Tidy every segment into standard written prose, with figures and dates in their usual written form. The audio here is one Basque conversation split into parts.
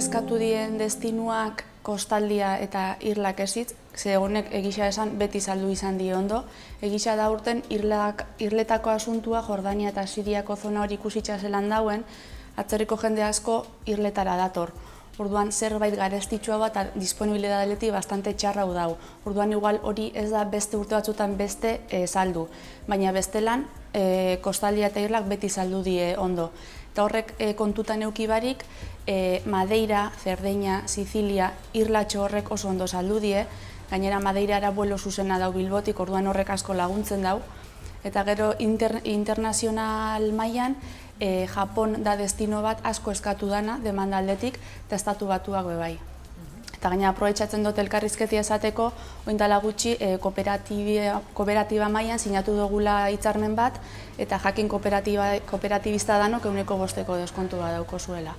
eskatu dien destinuak kostaldia eta irlak ezitz, ze honek egisa esan beti saldu izan die ondo. Egisa da urten irletako asuntua Jordania eta Siriako zona hori ikusitza zelan dauen, atzerriko jende asko irletara dator. Orduan zerbait garestitxua bat eta disponibilitatetik bastante txarra dau. Orduan igual hori ez da beste urte batzutan beste saldu, baina bestelan kostaldia eta irlak beti saldu die ondo. Eta horrek kontutan euki barik, Madeira, Cerdeña, Sicilia, irlatxo horrek oso ondo saldu die, gainera Madeirara vuelo zuzena dau Bilbotik, orduan horrek asko laguntzen dau. Eta gero internazional mailan, Japon da destino bat asko eskatu dana, demanda aldetik, eta estatu batuak bai. Eta gaina aprobetxatzen dut elkarrizketia esateko, oindala gutxi kooperatiba mailan sinatu dugula hitzarmen bat, eta jakin kooperatibista danok 5% deskontu bat dauko zuela.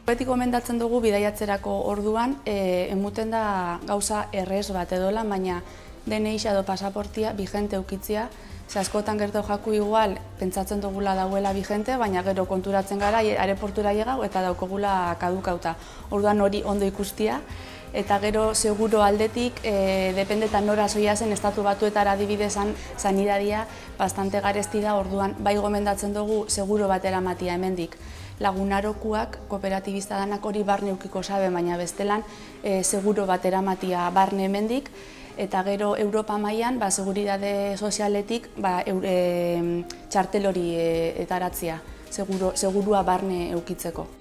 Beti gomendatzen dugu bidaiatzerako orduan, emuten da gauza errez bat edola, baina DNI edo pasaportia vigente eukitzia. Askotan gertu jaku igual, pentsatzen dugula dauela vigente, baina gero konturatzen gara, aeroportura llegau eta daukogula kadukauta. Orduan hori ondo ikustia, eta gero seguro aldetik, dependetan nora zoia zen, estatu batuetara adibidezan sanidadia bastante garesti da, orduan bai gomendatzen dugu seguro bat eramatia hemendik. Lagunarokuak, kooperatibista danak hori barne eukiko sabe, baina bestelan seguro bat eramatia barne hemendik, eta gero Europa mailan seguridade sozialetik txartel hori etaratzia, segurua barne eukitzeko.